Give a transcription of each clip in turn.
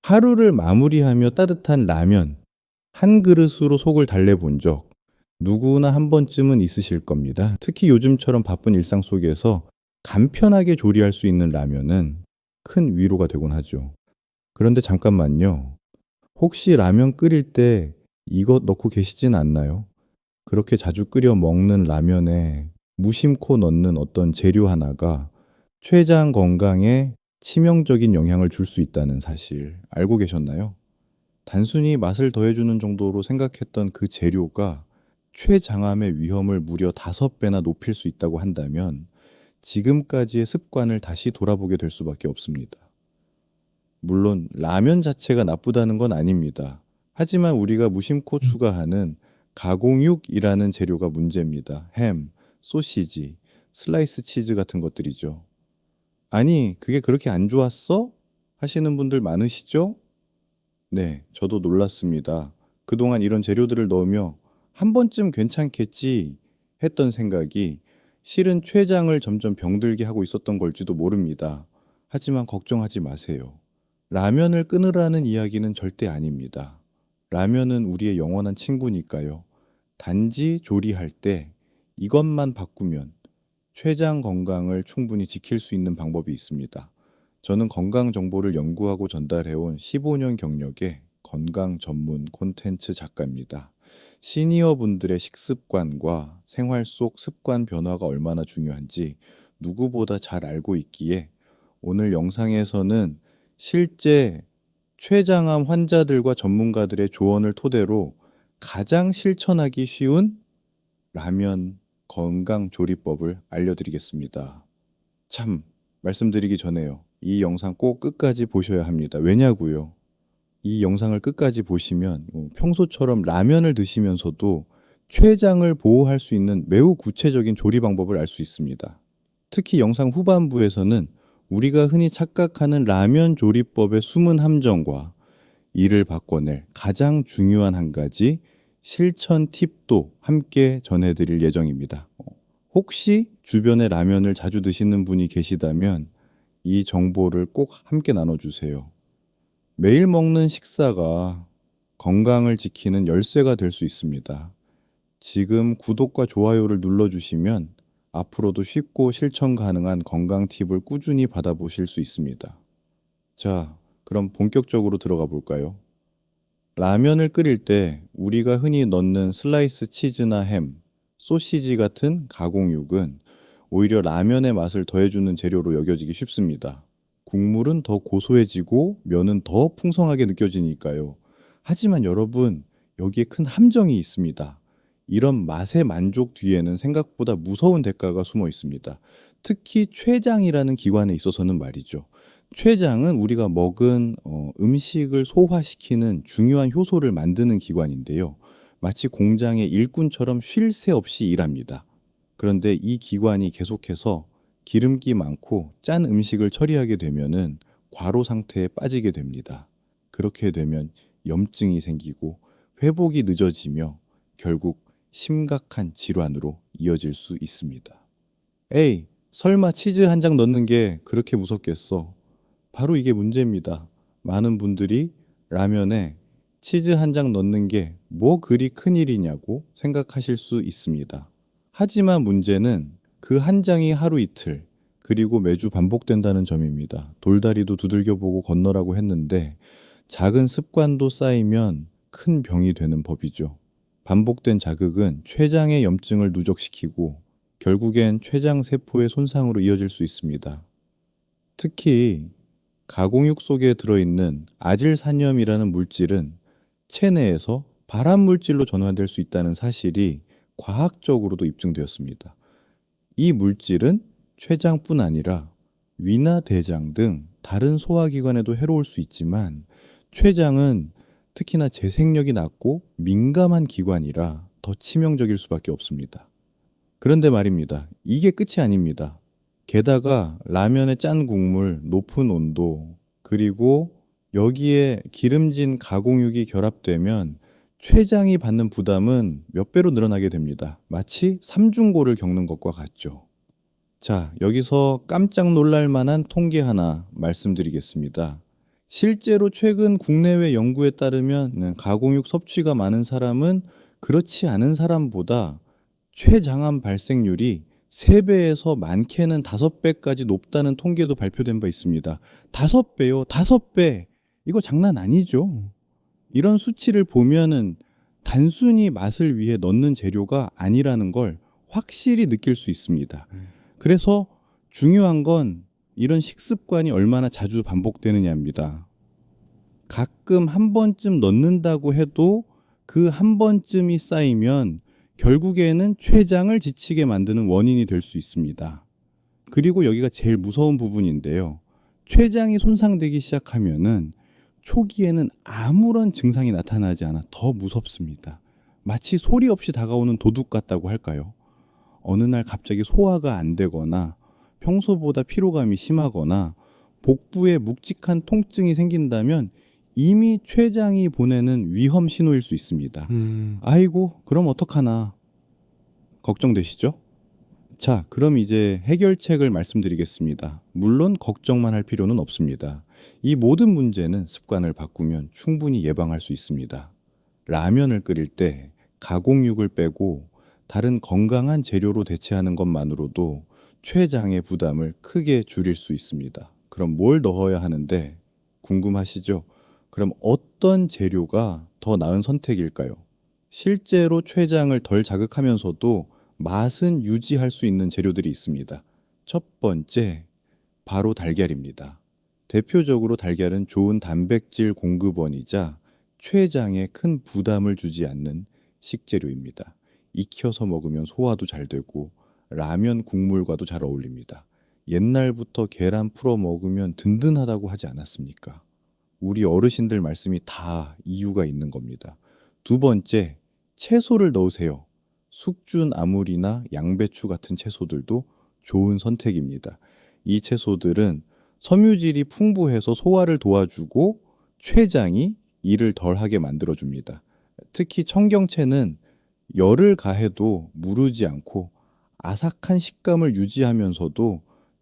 하루를 마무리하며 따뜻한 라면 한 그릇으로 속을 달래본 적 누구나 한 번쯤은 있으실 겁니다. 특히 요즘처럼 바쁜 일상 속에서 간편하게 조리할 수 있는 라면은 큰 위로가 되곤 하죠. 그런데 잠깐만요. 혹시 라면 끓일 때 이것 넣고 계시진 않나요? 그렇게 자주 끓여 먹는 라면에 무심코 넣는 어떤 재료 하나가 췌장 건강에 치명적인 영향을 줄 수 있다는 사실 알고 계셨나요? 단순히 맛을 더해주는 정도로 생각했던 그 재료가 췌장암의 위험을 무려 5배나 높일 수 있다고 한다면 지금까지의 습관을 다시 돌아보게 될 수밖에 없습니다. 물론 라면 자체가 나쁘다는 건 아닙니다. 하지만 우리가 무심코 추가하는 가공육이라는 재료가 문제입니다. 햄, 소시지, 슬라이스 치즈 같은 것들이죠. 아니, 그게 그렇게 안 좋았어? 하시는 분들 많으시죠? 네, 저도 놀랐습니다. 그동안 이런 재료들을 넣으며 한 번쯤 괜찮겠지 했던 생각이 실은 췌장을 점점 병들게 하고 있었던 걸지도 모릅니다. 하지만 걱정하지 마세요. 라면을 끊으라는 이야기는 절대 아닙니다. 라면은 우리의 영원한 친구니까요. 단지 조리할 때 이것만 바꾸면 췌장 건강을 충분히 지킬 수 있는 방법이 있습니다. 저는 건강 정보를 연구하고 전달해온 15년 경력의 건강 전문 콘텐츠 작가입니다. 시니어 분들의 식습관과 생활 속 습관 변화가 얼마나 중요한지 누구보다 잘 알고 있기에 오늘 영상에서는 실제 췌장암 환자들과 전문가들의 조언을 토대로 가장 실천하기 쉬운 라면 건강 조리법을 알려드리겠습니다. 참, 말씀드리기 전에요. 이 영상 꼭 끝까지 보셔야 합니다. 왜냐고요? 이 영상을 끝까지 보시면 평소처럼 라면을 드시면서도 췌장을 보호할 수 있는 매우 구체적인 조리 방법을 알 수 있습니다. 특히 영상 후반부에서는 우리가 흔히 착각하는 라면 조리법의 숨은 함정과 이를 바꿔낼 가장 중요한 한 가지 실천 팁도 함께 전해드릴 예정입니다. 혹시 주변에 라면을 자주 드시는 분이 계시다면 이 정보를 꼭 함께 나눠주세요. 매일 먹는 식사가 건강을 지키는 열쇠가 될 수 있습니다. 지금 구독과 좋아요를 눌러주시면 앞으로도 쉽고 실천 가능한 건강 팁을 꾸준히 받아보실 수 있습니다. 자, 그럼 본격적으로 들어가 볼까요? 라면을 끓일 때 우리가 흔히 넣는 슬라이스 치즈나 햄, 소시지 같은 가공육은 오히려 라면의 맛을 더해주는 재료로 여겨지기 쉽습니다. 국물은 더 고소해지고 면은 더 풍성하게 느껴지니까요. 하지만 여러분, 여기에 큰 함정이 있습니다. 이런 맛의 만족 뒤에는 생각보다 무서운 대가가 숨어 있습니다. 특히 췌장이라는 기관에 있어서는 말이죠. 췌장은 우리가 먹은 음식을 소화시키는 중요한 효소를 만드는 기관인데요. 마치 공장의 일꾼처럼 쉴 새 없이 일합니다. 그런데 이 기관이 계속해서 기름기 많고 짠 음식을 처리하게 되면은 과로 상태에 빠지게 됩니다. 그렇게 되면 염증이 생기고 회복이 늦어지며 결국 심각한 질환으로 이어질 수 있습니다. 에이, 설마 치즈 한 장 넣는 게 그렇게 무섭겠어? 바로 이게 문제입니다. 많은 분들이 라면에 치즈 한 장 넣는 게 뭐 그리 큰일이냐고 생각하실 수 있습니다. 하지만 문제는 그 한 장이 하루 이틀, 그리고 매주 반복된다는 점입니다. 돌다리도 두들겨보고 건너라고 했는데 작은 습관도 쌓이면 큰 병이 되는 법이죠. 반복된 자극은 췌장의 염증을 누적시키고 결국엔 췌장 세포의 손상으로 이어질 수 있습니다. 특히 가공육 속에 들어있는 아질산염이라는 물질은 체내에서 발암물질로 전환될 수 있다는 사실이 과학적으로도 입증되었습니다. 이 물질은 췌장뿐 아니라 위나 대장 등 다른 소화기관에도 해로울 수 있지만 췌장은 특히나 재생력이 낮고 민감한 기관이라 더 치명적일 수밖에 없습니다. 그런데 말입니다. 이게 끝이 아닙니다. 게다가 라면의 짠 국물, 높은 온도, 그리고 여기에 기름진 가공육이 결합되면 췌장이 받는 부담은 몇 배로 늘어나게 됩니다. 마치 삼중고를 겪는 것과 같죠. 자, 여기서 깜짝 놀랄 만한 통계 하나 말씀드리겠습니다. 실제로 최근 국내외 연구에 따르면 가공육 섭취가 많은 사람은 그렇지 않은 사람보다 췌장암 발생률이 3배에서 많게는 5배까지 높다는 통계도 발표된 바 있습니다. 5배요. 5배. 이거 장난 아니죠. 이런 수치를 보면은 단순히 맛을 위해 넣는 재료가 아니라는 걸 확실히 느낄 수 있습니다. 그래서 중요한 건 이런 식습관이 얼마나 자주 반복되느냐입니다. 가끔 한 번쯤 넣는다고 해도 그 한 번쯤이 쌓이면 결국에는 췌장을 지치게 만드는 원인이 될 수 있습니다. 그리고 여기가 제일 무서운 부분인데요. 췌장이 손상되기 시작하면은 초기에는 아무런 증상이 나타나지 않아 더 무섭습니다. 마치 소리 없이 다가오는 도둑 같다고 할까요? 어느 날 갑자기 소화가 안 되거나 평소보다 피로감이 심하거나 복부에 묵직한 통증이 생긴다면 이미 췌장이 보내는 위험 신호일 수 있습니다. 아이고, 그럼 어떡하나 걱정되시죠? 자, 그럼 이제 해결책을 말씀드리겠습니다. 물론 걱정만 할 필요는 없습니다. 이 모든 문제는 습관을 바꾸면 충분히 예방할 수 있습니다. 라면을 끓일 때 가공육을 빼고 다른 건강한 재료로 대체하는 것만으로도 췌장의 부담을 크게 줄일 수 있습니다. 그럼 뭘 넣어야 하는데 궁금하시죠? 그럼 어떤 재료가 더 나은 선택일까요? 실제로 췌장을 덜 자극하면서도 맛은 유지할 수 있는 재료들이 있습니다. 첫 번째, 바로 달걀입니다. 대표적으로 달걀은 좋은 단백질 공급원이자 췌장에 큰 부담을 주지 않는 식재료입니다. 익혀서 먹으면 소화도 잘 되고 라면 국물과도 잘 어울립니다. 옛날부터 계란 풀어 먹으면 든든하다고 하지 않았습니까? 우리 어르신들 말씀이 다 이유가 있는 겁니다. 두 번째, 채소를 넣으세요. 숙주나물이나 양배추 같은 채소들도 좋은 선택입니다. 이 채소들은 섬유질이 풍부해서 소화를 도와주고 췌장이 일을 덜하게 만들어줍니다. 특히 청경채는 열을 가해도 무르지 않고 아삭한 식감을 유지하면서도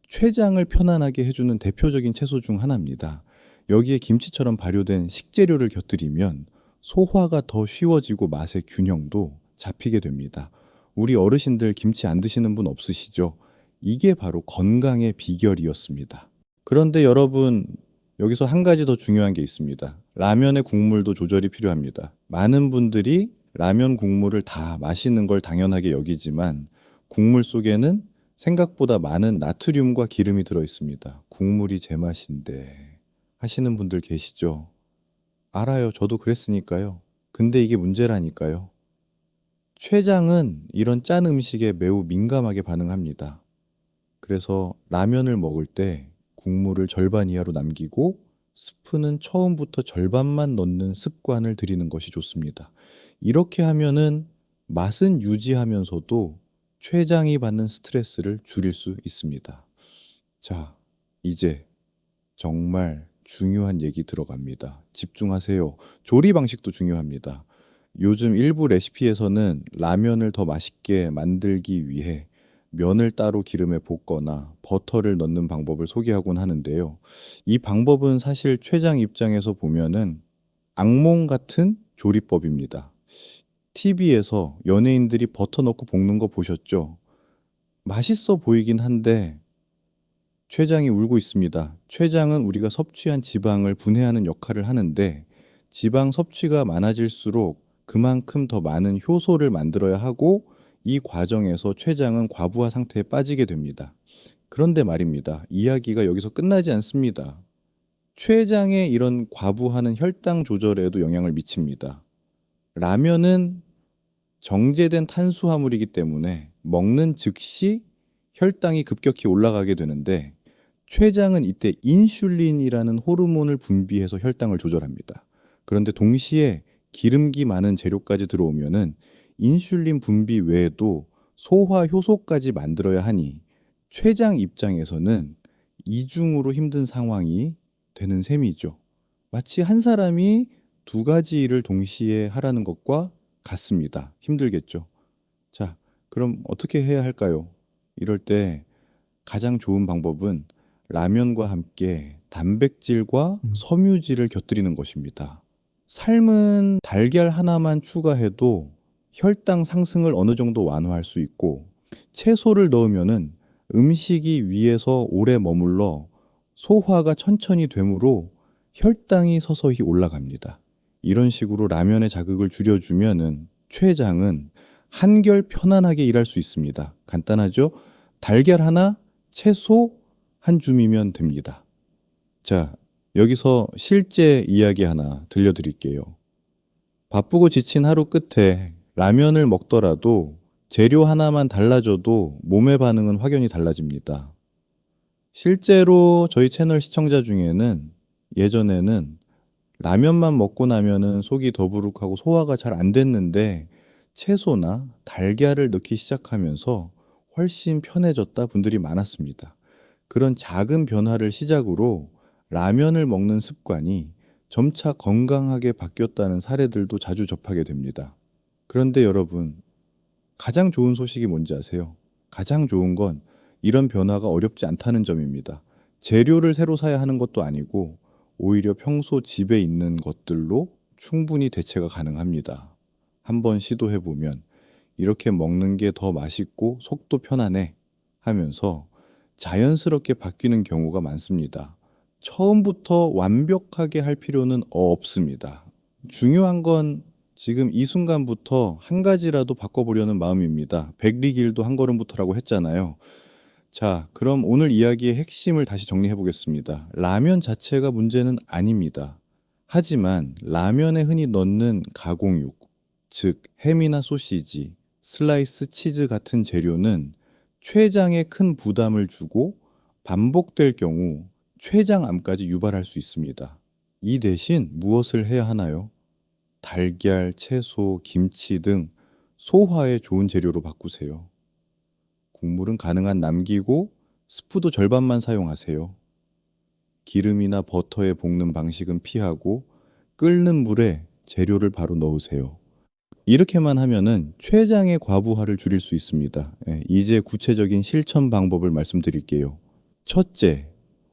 췌장을 편안하게 해주는 대표적인 채소 중 하나입니다. 여기에 김치처럼 발효된 식재료를 곁들이면 소화가 더 쉬워지고 맛의 균형도 잡히게 됩니다. 우리 어르신들 김치 안 드시는 분 없으시죠? 이게 바로 건강의 비결이었습니다. 그런데 여러분, 여기서 한 가지 더 중요한 게 있습니다. 라면의 국물도 조절이 필요합니다. 많은 분들이 라면 국물을 다 마시는 걸 당연하게 여기지만 국물 속에는 생각보다 많은 나트륨과 기름이 들어 있습니다. 국물이 제 맛인데 하시는 분들 계시죠? 알아요. 저도 그랬으니까요. 근데 이게 문제라니까요. 췌장은 이런 짠 음식에 매우 민감하게 반응합니다. 그래서 라면을 먹을 때 국물을 절반 이하로 남기고 스프는 처음부터 절반만 넣는 습관을 들이는 것이 좋습니다. 이렇게 하면은 맛은 유지하면서도 췌장이 받는 스트레스를 줄일 수 있습니다. 자, 이제 정말 중요한 얘기 들어갑니다. 집중하세요. 조리 방식도 중요합니다. 요즘 일부 레시피에서는 라면을 더 맛있게 만들기 위해 면을 따로 기름에 볶거나 버터를 넣는 방법을 소개하곤 하는데요. 이 방법은 사실 췌장 입장에서 보면은 악몽 같은 조리법입니다. TV에서 연예인들이 버터 넣고 볶는 거 보셨죠? 맛있어 보이긴 한데 췌장이 울고 있습니다. 췌장은 우리가 섭취한 지방을 분해하는 역할을 하는데 지방 섭취가 많아질수록 그만큼 더 많은 효소를 만들어야 하고 이 과정에서 췌장은 과부하 상태에 빠지게 됩니다. 그런데 말입니다. 이야기가 여기서 끝나지 않습니다. 췌장의 이런 과부하는 혈당 조절에도 영향을 미칩니다. 라면은 정제된 탄수화물이기 때문에 먹는 즉시 혈당이 급격히 올라가게 되는데 췌장은 이때 인슐린이라는 호르몬을 분비해서 혈당을 조절합니다. 그런데 동시에 기름기 많은 재료까지 들어오면은 인슐린 분비 외에도 소화 효소까지 만들어야 하니 췌장 입장에서는 이중으로 힘든 상황이 되는 셈이죠. 마치 한 사람이 두 가지 일을 동시에 하라는 것과 같습니다. 힘들겠죠. 자, 그럼 어떻게 해야 할까요? 이럴 때 가장 좋은 방법은 라면과 함께 단백질과 섬유질을 곁들이는 것입니다. 삶은 달걀 하나만 추가해도 혈당 상승을 어느 정도 완화할 수 있고, 채소를 넣으면은 음식이 위에서 오래 머물러 소화가 천천히 되므로 혈당이 서서히 올라갑니다. 이런 식으로 라면의 자극을 줄여주면은 췌장은 한결 편안하게 일할 수 있습니다. 간단하죠? 달걀 하나, 채소 한 줌이면 됩니다. 자, 여기서 실제 이야기 하나 들려드릴게요. 바쁘고 지친 하루 끝에 라면을 먹더라도 재료 하나만 달라져도 몸의 반응은 확연히 달라집니다. 실제로 저희 채널 시청자 중에는 예전에는 라면만 먹고 나면은 속이 더부룩하고 소화가 잘 안 됐는데 채소나 달걀을 넣기 시작하면서 훨씬 편해졌다 분들이 많았습니다. 그런 작은 변화를 시작으로 라면을 먹는 습관이 점차 건강하게 바뀌었다는 사례들도 자주 접하게 됩니다. 그런데 여러분, 가장 좋은 소식이 뭔지 아세요? 가장 좋은 건 이런 변화가 어렵지 않다는 점입니다. 재료를 새로 사야 하는 것도 아니고 오히려 평소 집에 있는 것들로 충분히 대체가 가능합니다. 한번 시도해보면 이렇게 먹는 게 더 맛있고 속도 편하네 하면서 자연스럽게 바뀌는 경우가 많습니다. 처음부터 완벽하게 할 필요는 없습니다. 중요한 건 지금 이 순간부터 한 가지라도 바꿔보려는 마음입니다. 백리길도 한 걸음부터라고 했잖아요. 자, 그럼 오늘 이야기의 핵심을 다시 정리해 보겠습니다. 라면 자체가 문제는 아닙니다. 하지만 라면에 흔히 넣는 가공육, 즉 햄이나 소시지, 슬라이스 치즈 같은 재료는 췌장에 큰 부담을 주고 반복될 경우 췌장암까지 유발할 수 있습니다. 이 대신 무엇을 해야 하나요? 달걀, 채소, 김치 등 소화에 좋은 재료로 바꾸세요. 국물은 가능한 남기고 스프도 절반만 사용하세요. 기름이나 버터에 볶는 방식은 피하고 끓는 물에 재료를 바로 넣으세요. 이렇게만 하면은 췌장의 과부하를 줄일 수 있습니다. 이제 구체적인 실천 방법을 말씀드릴게요. 첫째,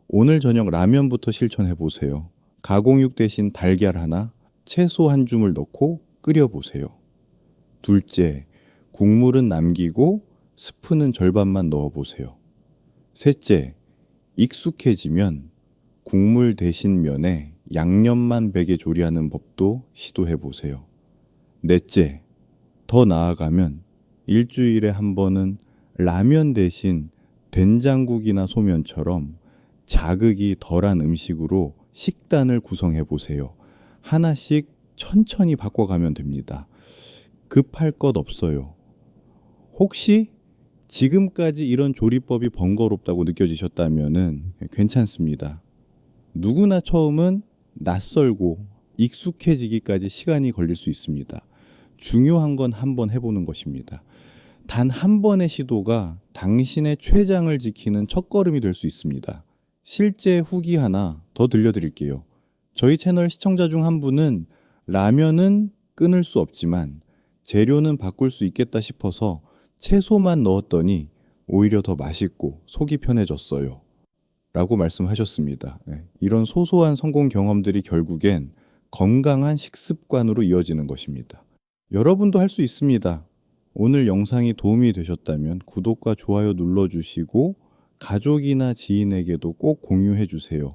오늘 저녁 라면부터 실천해 보세요. 가공육 대신 달걀 하나, 채소 한 줌을 넣고 끓여보세요. 둘째, 국물은 남기고 스프는 절반만 넣어보세요. 셋째, 익숙해지면 국물 대신 면에 양념만 배게 조리하는 법도 시도해보세요. 넷째, 더 나아가면 일주일에 한 번은 라면 대신 된장국이나 소면처럼 자극이 덜한 음식으로 식단을 구성해 보세요. 하나씩 천천히 바꿔가면 됩니다. 급할 것 없어요. 혹시 지금까지 이런 조리법이 번거롭다고 느껴지셨다면 괜찮습니다. 누구나 처음은 낯설고 익숙해지기까지 시간이 걸릴 수 있습니다. 중요한 건 한번 해보는 것입니다. 단 한 번의 시도가 당신의 췌장을 지키는 첫걸음이 될 수 있습니다. 실제 후기 하나 더 들려드릴게요. 저희 채널 시청자 중 한 분은 라면은 끊을 수 없지만 재료는 바꿀 수 있겠다 싶어서 채소만 넣었더니 오히려 더 맛있고 속이 편해졌어요. 라고 말씀하셨습니다. 이런 소소한 성공 경험들이 결국엔 건강한 식습관으로 이어지는 것입니다. 여러분도 할 수 있습니다. 오늘 영상이 도움이 되셨다면 구독과 좋아요 눌러주시고 가족이나 지인에게도 꼭 공유해 주세요.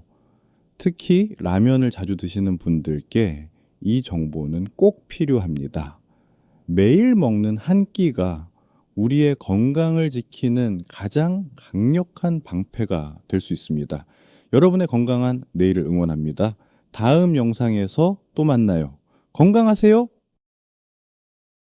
특히 라면을 자주 드시는 분들께 이 정보는 꼭 필요합니다. 매일 먹는 한 끼가 우리의 건강을 지키는 가장 강력한 방패가 될 수 있습니다. 여러분의 건강한 내일을 응원합니다. 다음 영상에서 또 만나요. 건강하세요.